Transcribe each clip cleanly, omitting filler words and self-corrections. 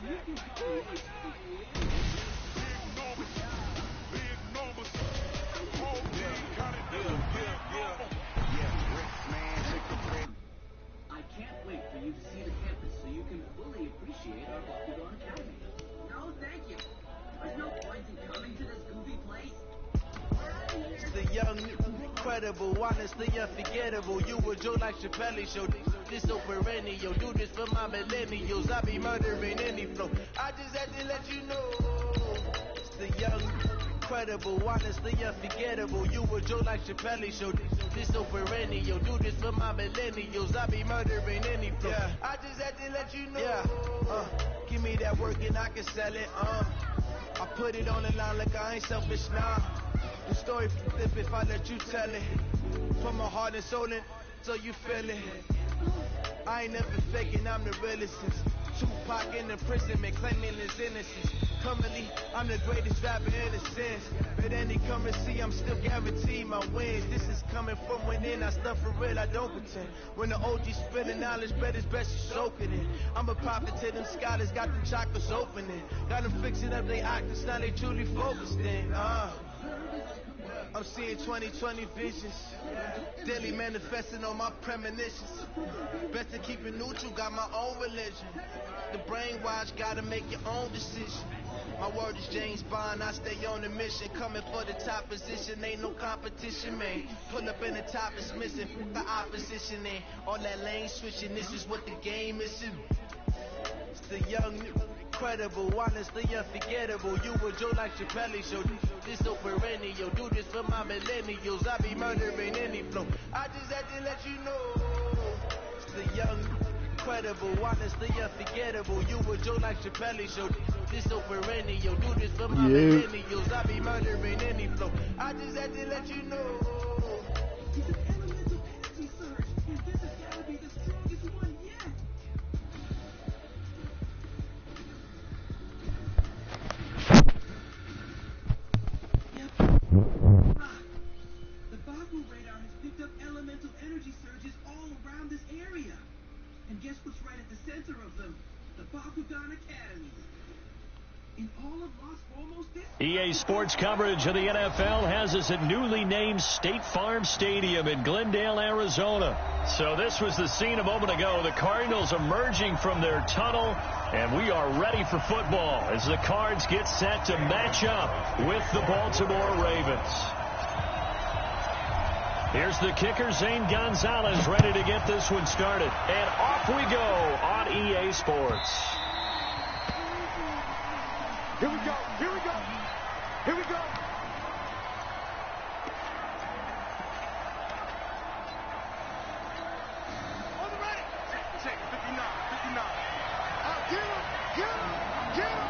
I can't wait for you to see the campus so you can fully appreciate our Bakugan Academy. No, thank you. There's no point in coming to this goofy place. The young, incredible, honestly unforgettable. You a Joe like Chappelle show. This so perennial. Do this for my millennials. I be murdering any flow. I just had to let you know. It's the young, incredible, honestly unforgettable. You a Joe like Chappelle show. This so perennial. Do this for my millennials. I be murdering any flow. Yeah. I just had to let you know. Yeah. Give me that work and I can sell it. I put it on the line like I ain't selfish now. The story flip if I let you tell it. Put my heart and soul in so you feel it. I ain't never faking, I'm the realest. Tupac in the prison, man, claiming his innocence. Currently, I'm the greatest rapper in a sense. But any currency, I'm still guaranteed my wins. This is coming from within, I stuff for real, I don't pretend. When the OG spilling knowledge, bet it's best you soak it in. I'm a prophet to them scholars, got them chakras opening. Got them fixing up they octaves, now they truly focused in. I'm seeing 2020 visions, daily manifesting on my premonitions. Best to keep it neutral, got my own religion. The brainwash, gotta make your own decision. My word is James Bond, I stay on the mission. Coming for the top position, ain't no competition, man. Pull up in the top is missing, the opposition ain't. All that lane switching, this is what the game is. It's the young, incredible, honestly unforgettable. You a Joe like Chappelle show. This so perennial. Do this for my millennials. I be murdering any flow. I just had to let you know. It's the young, incredible, honestly unforgettable. You a Joe like Chappelle show. This so perennial. Do this for my millennials. I be murdering any flow. I just had to let you know. It's an elemental energy surge, and this has got to be the strongest one yet. The Baku radar has picked up elemental energy surges all around this area. And guess what's right at the center of them? The Bakugan Academy. In all of Los Fomos, this EA Sports coverage of the NFL has us at newly named State Farm Stadium in Glendale, Arizona. So this was the scene a moment ago. The Cardinals emerging from their tunnel, and we are ready for football as the Cards get set to match up with the Baltimore Ravens. Here's the kicker, Zane Gonzalez, ready to get this one started. And off we go on EA Sports. Here we go, here we go, here we go. On the ready. Check, 59. Get him.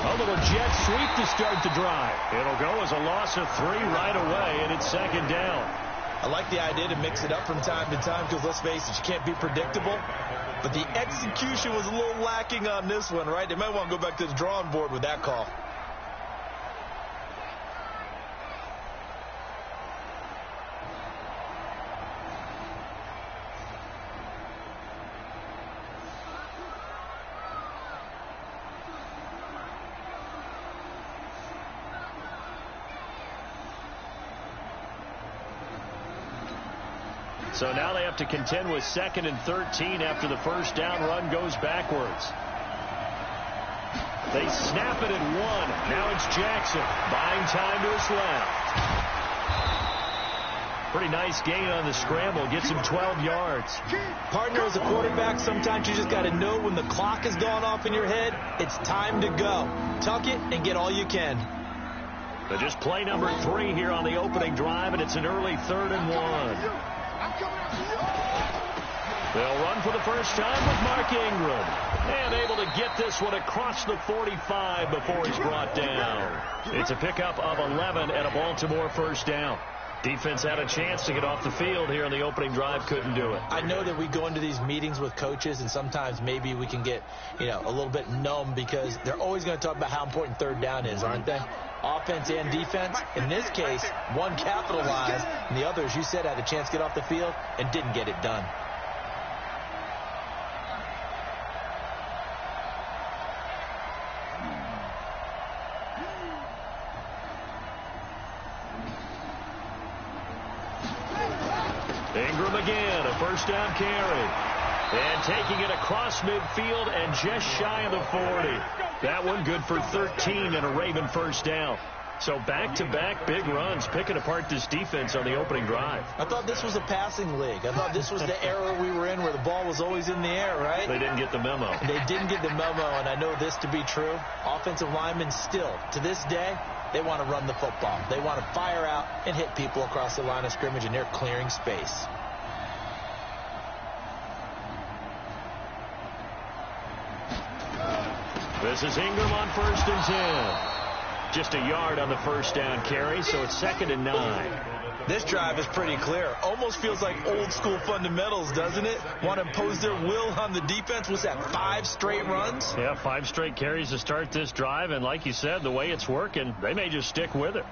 A little jet sweep to start the drive. It'll go as a loss of 3 right away, and it's second down. I like the idea to mix it up from time to time because, let's face it, you can't be predictable. But the execution was a little lacking on this one, right? They might want to go back to the drawing board with that call. So now they have to contend with 2nd and 13 after the first down run goes backwards. They snap it at 1. Now it's Jackson buying time to his left. Pretty nice gain on the scramble. Gets him 12 yards. Partner, as a quarterback, sometimes you just got to know when the clock has gone off in your head, it's time to go. Tuck it and get all you can. But just play number 3 here on the opening drive, and it's an early 3rd and 1. They'll run for the first time with Mark Ingram. And able to get this one across the 45 before he's brought down. It's a pickup of 11 and a Baltimore first down. Defense had a chance to get off the field here on the opening drive, couldn't do it. I know that we go into these meetings with coaches, and sometimes maybe we can get, a little bit numb because they're always going to talk about how important 3rd down is, aren't they? Offense and defense. In this case, one capitalized, and the other, as you said, had a chance to get off the field and didn't get it done. Ingram again, a first down carry. And taking it across midfield and just shy of the 40. That one good for 13 and a Raven first down. So back-to-back big runs, picking apart this defense on the opening drive. I thought this was a passing league. I thought this was the era we were in where the ball was always in the air, right? They didn't get the memo. They didn't get the memo, and I know this to be true. Offensive linemen still, to this day, they want to run the football. They want to fire out and hit people across the line of scrimmage, and they're clearing space. This is Ingram on 1st and 10. Just a yard on the first down carry, so it's 2nd and 9. This drive is pretty clear. Almost feels like old school fundamentals, doesn't it? Want to impose their will on the defense. What's that, 5 straight runs? Yeah, 5 straight carries to start this drive, and like you said, the way it's working, they may just stick with it.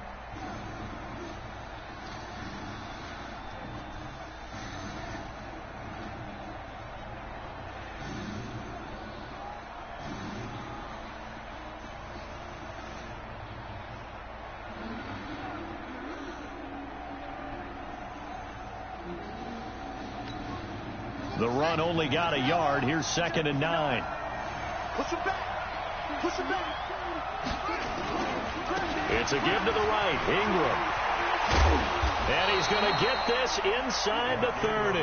The run only got a yard. Here's 2nd and 9. Push him back. Push him back. It's a give to the right. Ingram. And he's going to get this inside the 30.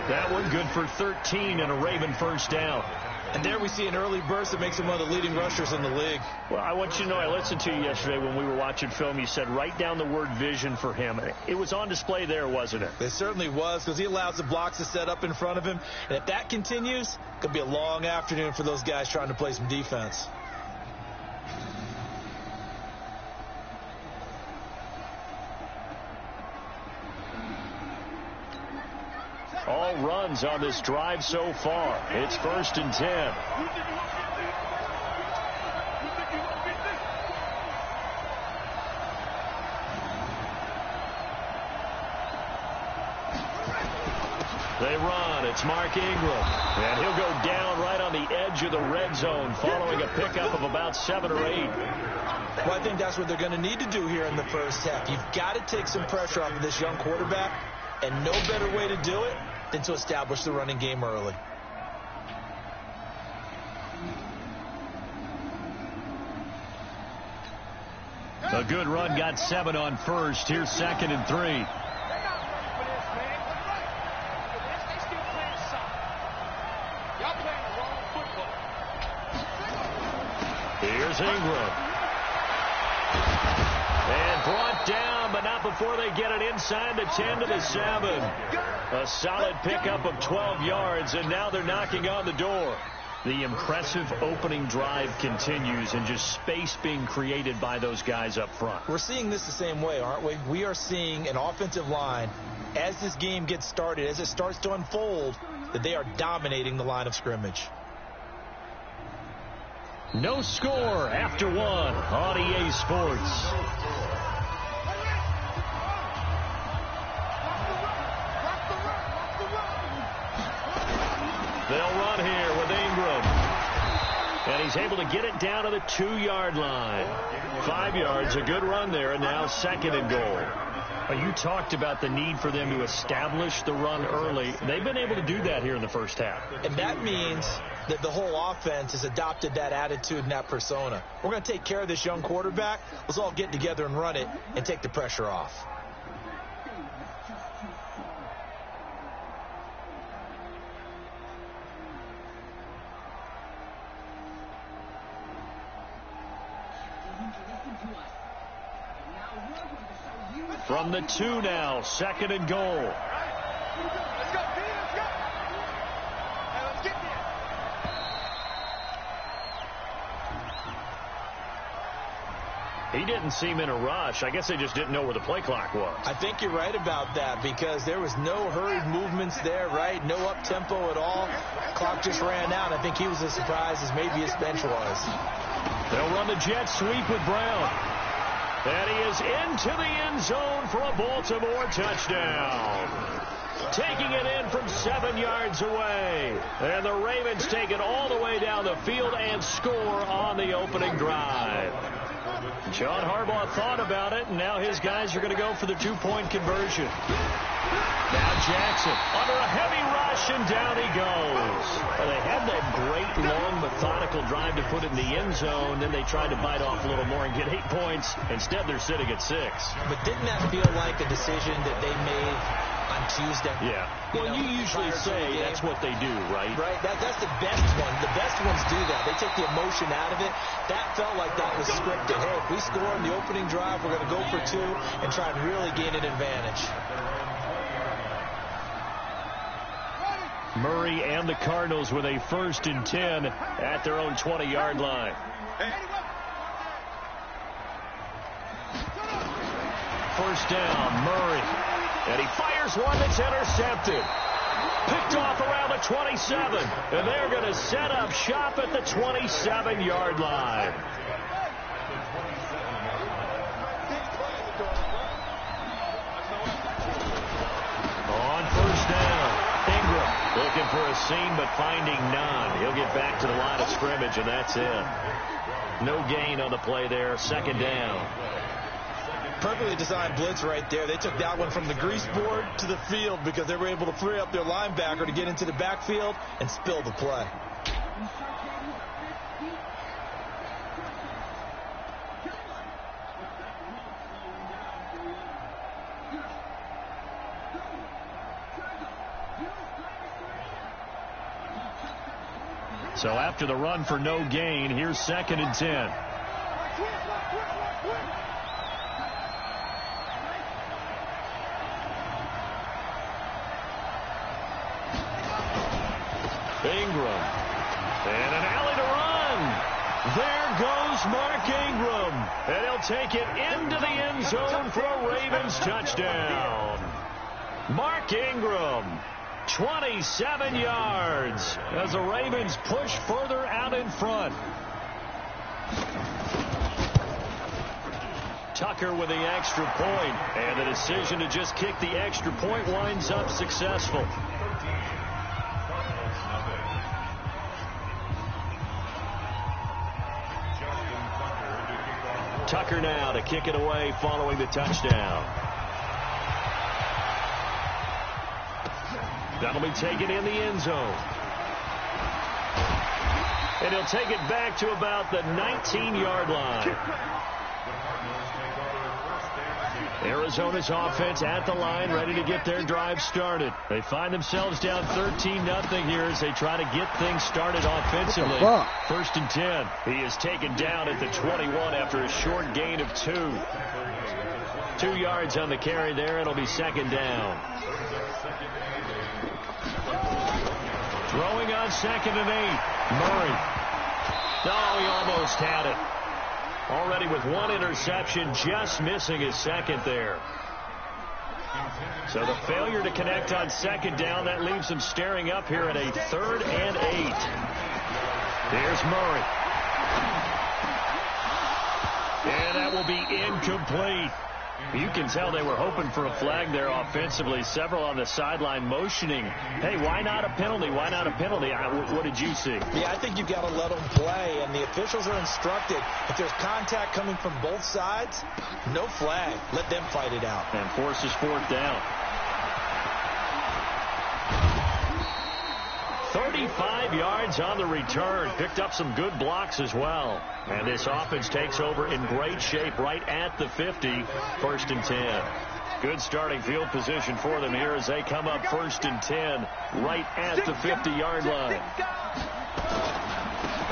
That one good for 13 and a Raven first down. And there we see an early burst that makes him one of the leading rushers in the league. Well, I want you to know, I listened to you yesterday when we were watching film. You said write down the word vision for him. It was on display there, wasn't it? It certainly was, because he allows the blocks to set up in front of him. And if that continues, it could be a long afternoon for those guys trying to play some defense. All runs on this drive so far. It's 1st and 10. They run. It's Mark Ingram. And he'll go down right on the edge of the red zone following a pickup of about 7 or 8. Well, I think that's what they're going to need to do here in the first half. You've got to take some pressure off of this young quarterback, and no better way to do it than to establish the running game early. A good run got 7 on 1st. Here's 2nd and 3. Here's Ingram. And brought down, but not before they get it inside the 10 to the 7. A solid pickup of 12 yards, and now they're knocking on the door. The impressive opening drive continues, and just space being created by those guys up front. We're seeing this the same way, aren't we? We are seeing an offensive line, as this game gets started, as it starts to unfold, that they are dominating the line of scrimmage. No score after 1 on EA Sports. They'll run here with Ingram. And he's able to get it down to the 2-yard line. 5 yards, a good run there, and now 2nd and goal. You talked about the need for them to establish the run early. They've been able to do that here in the first half. And that means that the whole offense has adopted that attitude and that persona. We're going to take care of this young quarterback. Let's all get together and run it and take the pressure off. From the 2 now, 2nd and goal. Let's go, B, let's go. Hey, let's get there. He didn't seem in a rush. I guess they just didn't know where the play clock was. I think you're right about that, because there was no hurried movements there, right? No up-tempo at all. Clock just ran out. I think he was as surprised as maybe his bench was. They'll run the jet sweep with Brown. And he is into the end zone for a Baltimore touchdown. Taking it in from 7 yards away. And the Ravens take it all the way down the field and score on the opening drive. John Harbaugh thought about it, and now his guys are going to go for the 2-point conversion. Now Jackson under a heavy rush, and down he goes. Well, they had that great, long, methodical drive to put it in the end zone. Then they tried to bite off a little more and get 8 points. Instead, they're sitting at 6. But didn't that feel like a decision that they made on Tuesday? Yeah. Well, you usually say that's what they do, right? Right. That's the best one. The best ones do that. They take the emotion out of it. That felt like that was scripted. Hey, if we score in the opening drive, we're going to go for 2 and try and really gain an advantage. Murray and the Cardinals with a 1st and 10 at their own 20-yard line. First down, Murray. And he fires one that's intercepted. Picked off around the 27. And they're going to set up shop at the 27-yard line. On first down, Ingram looking for a seam but finding none. He'll get back to the line of scrimmage, and that's it. No gain on the play there. 2nd down. Perfectly designed blitz right there. They took that one from the grease board to the field because they were able to free up their linebacker to get into the backfield and spill the play. So after the run for no gain, here's 2nd and 10. Ingram. And an alley to run. There goes Mark Ingram. And he'll take it into the end zone for a Ravens touchdown. Mark Ingram, 27 yards as the Ravens push further out in front. Tucker with the extra point, and the decision to just kick the extra point winds up successful. Tucker now to kick it away following the touchdown. That'll be taken in the end zone. And he'll take it back to about the 19-yard line. Arizona's offense at the line, ready to get their drive started. They find themselves down 13-0 here as they try to get things started offensively. 1st and 10. He is taken down at the 21 after a short gain of 2. 2 yards on the carry there. It'll be 2nd down. Throwing on 2nd and 8. Murray. Oh, he almost had it. Already with 1 interception, just missing his 2nd there. So the failure to connect on 2nd down, that leaves him staring up here at a 3rd and 8. Here's Murray. And that will be incomplete. You can tell they were hoping for a flag there offensively. Several on the sideline motioning, hey, why not a penalty? Why not a penalty? What did you see? Yeah, I think you've got to let them play, and the officials are instructed. If there's contact coming from both sides, no flag. Let them fight it out. And forces 4th down. 35 yards on the return. Picked up some good blocks as well. And this offense takes over in great shape right at the 50. 1st and 10. Good starting field position for them here as they come up 1st and 10 right at the 50-yard line.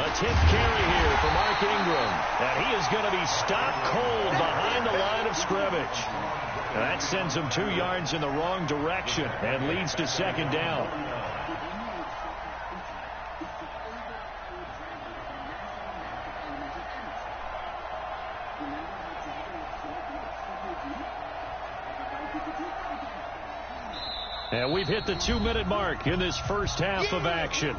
A 10th carry here for Mark Ingram. And he is going to be stopped cold behind the line of scrimmage. And that sends him 2 yards in the wrong direction and leads to 2nd down. And we've hit the 2-minute mark in this first half of action.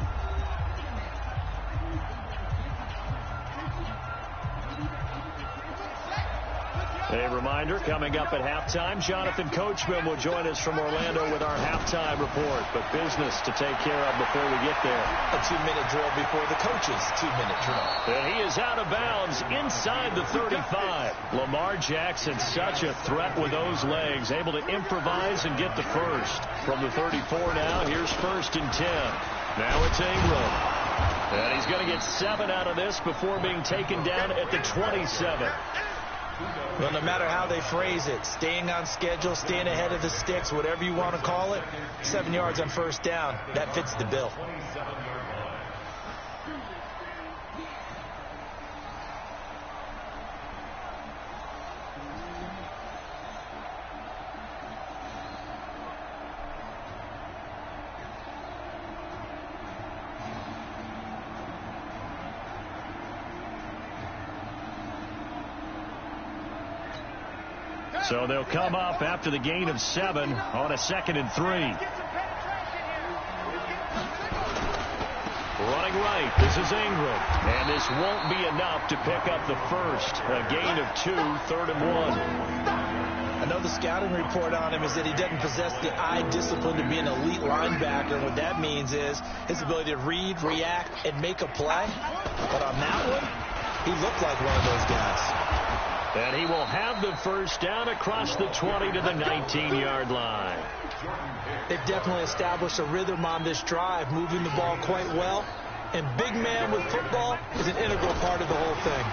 A reminder, coming up at halftime, Jonathan Coachman will join us from Orlando with our halftime report. But business to take care of before we get there. A 2-minute drill before the coach's 2-minute drill. And he is out of bounds inside the 35. Lamar Jackson, such a threat with those legs, able to improvise and get the first. From the 34 now, here's 1st and 10. Now it's Ingram. And he's going to get 7 out of this before being taken down at the 27. Well, no matter how they phrase it, staying on schedule, staying ahead of the sticks, whatever you want to call it, 7 yards on 1st down, that fits the bill. So they'll come up after the gain of 7 on a 2nd and 3. Running right, this is Ingram. And this won't be enough to pick up the first. A gain of 2, 3rd and 1. I know the scouting report on him is that he doesn't possess the eye discipline to be an elite linebacker. And what that means is his ability to read, react, and make a play. But on that one, he looked like one of those guys. And he will have the first down across the 20 to the 19-yard line. They've definitely established a rhythm on this drive, moving the ball quite well. And big man with football is an integral part of the whole thing.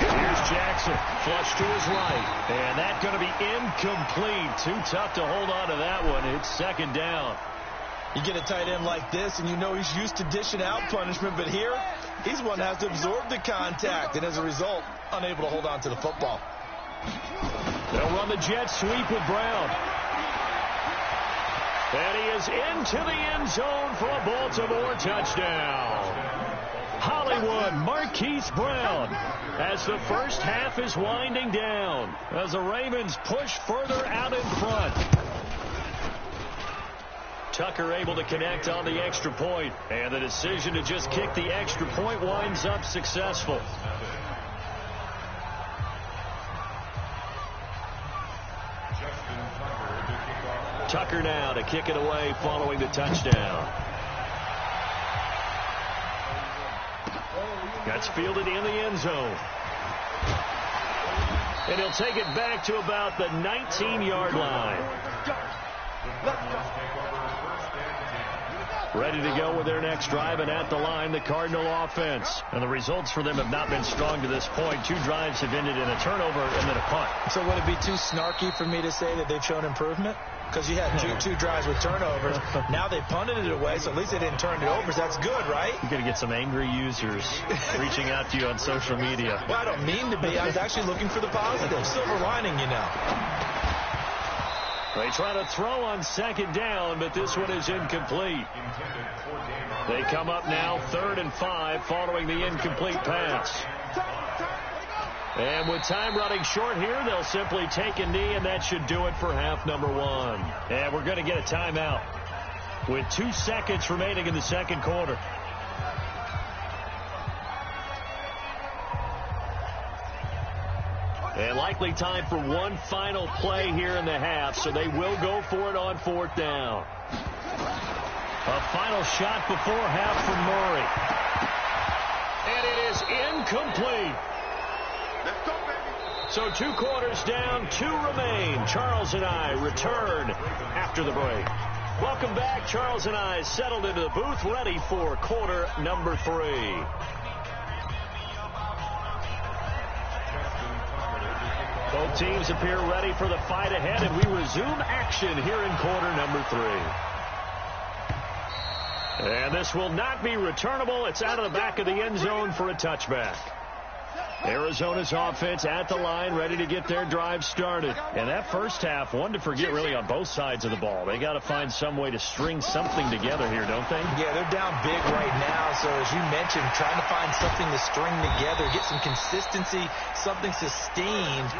Here's Jackson, flush to his right. And that's going to be incomplete. Too tough to hold on to that one. It's 2nd down. You get a tight end like this, and you know he's used to dishing out punishment, but here, he's one that has to absorb the contact, and as a result, unable to hold on to the football. They'll run the jet sweep with Brown. And he is into the end zone for a Baltimore touchdown. Hollywood Marquise Brown as the first half is winding down, as the Ravens push further out in front. Tucker able to connect on the extra point, and the decision to just kick the extra point winds up successful. Tucker now to kick it away following the touchdown. That's fielded in the end zone. And he'll take it back to about the 19-yard line. Ready to go with their next drive, and at the line, the Cardinal offense. And the results for them have not been strong to this point. 2 drives have ended in a turnover and then a punt. So would it be too snarky for me to say that they've shown improvement? Because you had two drives with turnovers. Now they punted it away, so at least they didn't turn it over. So that's good, right? You're going to get some angry users reaching out to you on social media. Well, I don't mean to be. I was actually looking for the positive. Silver lining, you know. They try to throw on 2nd down, but this one is incomplete. They come up now 3rd and 5 following the incomplete pass. And with time running short here, they'll simply take a knee, and that should do it for half number 1. And we're going to get a timeout with 2 seconds remaining in the 2nd quarter. And likely time for one final play here in the half, so they will go for it on 4th down. A final shot before half from Murray. And it is incomplete. Let's go, baby. So 2 quarters down, 2 remain. Charles and I return after the break. Welcome back. Charles and I settled into the booth, ready for quarter number 3. Both teams appear ready for the fight ahead, and we resume action here in quarter number 3. And this will not be returnable. It's out of the back of the end zone for a touchback. Arizona's offense at the line, ready to get their drive started. And that first half, one to forget really on both sides of the ball. They got to find some way to string something together here, don't they? Yeah, they're down big right now. So as you mentioned, trying to find something to string together, get some consistency, something sustained,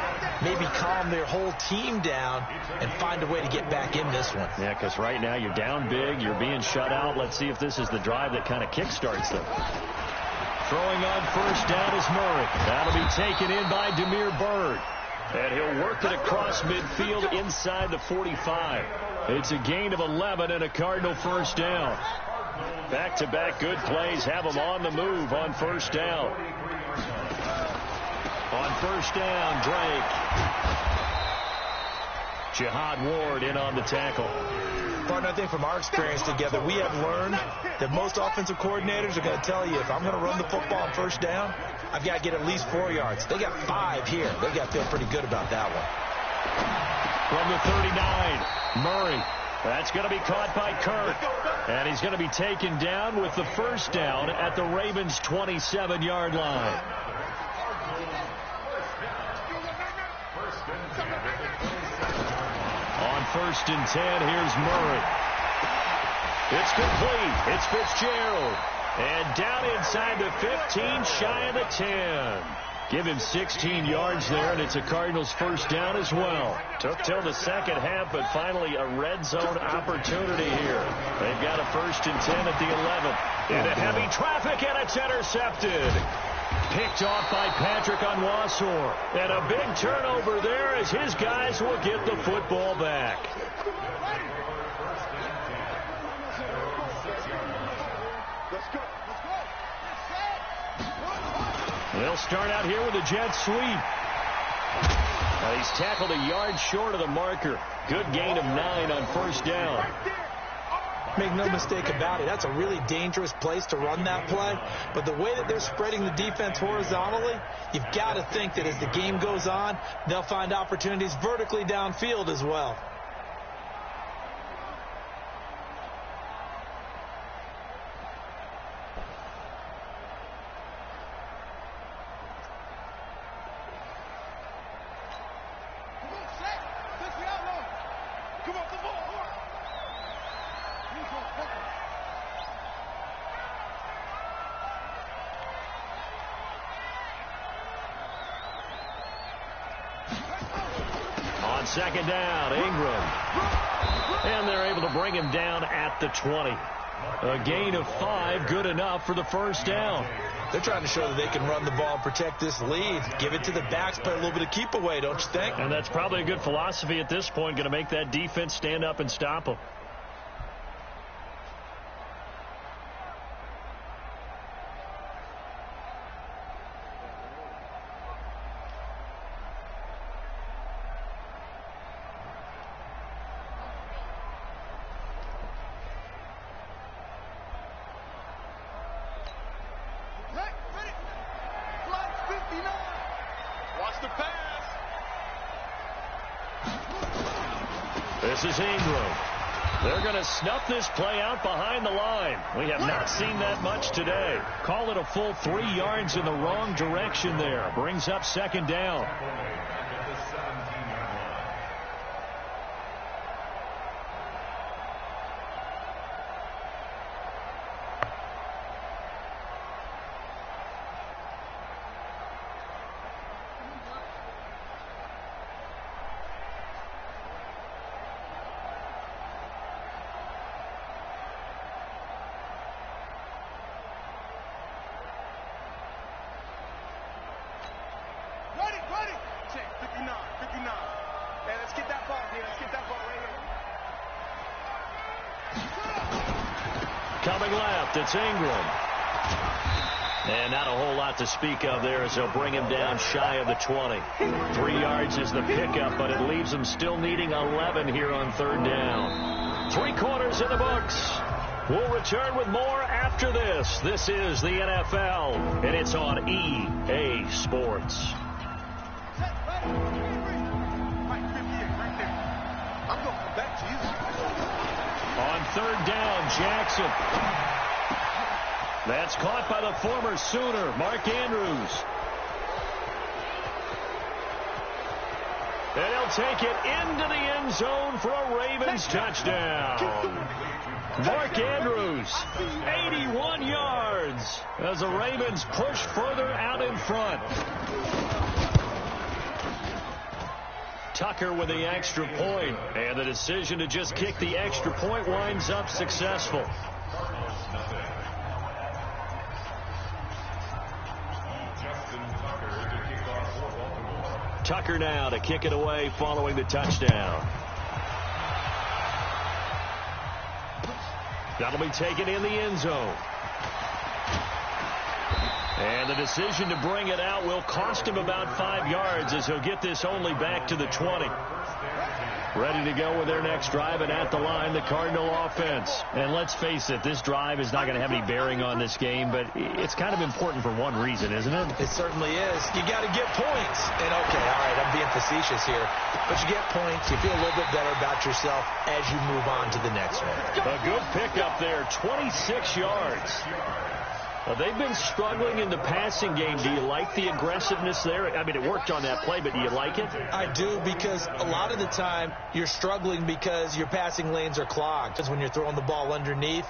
maybe calm their whole team down and find a way to get back in this one. Yeah, because right now you're down big, you're being shut out. Let's see if this is the drive that kind of kickstarts them. Throwing on first down is Murray. That'll be taken in by Damiere Byrd. And he'll work it across midfield inside the 45. It's a gain of 11 and a Cardinal first down. Back-to-back good plays have them on the move on first down. On first down, Drake. Jihad Ward in on the tackle. Partner, I think from our experience together, we have learned that most offensive coordinators are going to tell you, if I'm going to run the football on first down, I've got to get at least 4 yards. They got 5 here. They got to feel pretty good about that one. From the 39, Murray. That's going to be caught by Kirk. And he's going to be taken down with the first down at the Ravens' 27-yard line. On first and 10, here's Murray. It's complete. It's Fitzgerald. And down inside the 15, shy of the 10. Give him 16 yards there, and it's a Cardinals first down as well. Took till the second half, but finally a red zone opportunity here. They've got a first and 10 at the 11. Into heavy traffic, and it's intercepted. Picked off by Patrick Onwuasor. And a big turnover there as his guys will get the football back. They'll start out here with a jet sweep. He's tackled a yard short of the marker. Good gain of 9 on first down. Make no mistake about it, that's a really dangerous place to run that play. But the way that they're spreading the defense horizontally, you've got to think that as the game goes on, they'll find opportunities vertically downfield as well. On second down, Ingram. And they're able to bring him down at the 20. A gain of 5, good enough for the first down. They're trying to show that they can run the ball and protect this lead. Give it to the backs, play a little bit of keep away, don't you think? And that's probably a good philosophy at this point, going to make that defense stand up and stop them. This is Ingram. They're going to snuff this play out behind the line. We have not seen that much today. Call it a full 3 yards in the wrong direction there. Brings up second down. Coming left, it's Ingram. And not a whole lot to speak of there as they'll bring him down shy of the 20. 3 yards is the pickup, but it leaves them still needing 11 here on third down. 3 quarters in the books. We'll return with more after this. This is the NFL, and it's on EA Sports. I'm going to come back to you. On third down, Jackson. That's caught by the former Sooner, Mark Andrews. And he'll take it into the end zone for a Ravens touchdown. Mark Andrews, 81 yards as the Ravens push further out in front. Tucker with the extra point, and the decision to just kick the extra point winds up successful. Tucker now to kick it away following the touchdown. That'll be taken in the end zone. And the decision to bring it out will cost him about 5 yards as he'll get this only back to the 20. Ready to go with their next drive, and at the line, the Cardinal offense. And let's face it, this drive is not going to have any bearing on this game, but it's kind of important for one reason, isn't it? It certainly is. You got to get points. And, okay, all right, I'm being facetious here. But you get points, you feel a little bit better about yourself as you move on to the next one. A good pickup there, 26 yards. Well, they've been struggling in the passing game. Do you like the aggressiveness there? I mean, it worked on that play, but do you like it? I do, because a lot of the time you're struggling because your passing lanes are clogged. Because when you're throwing the ball underneath,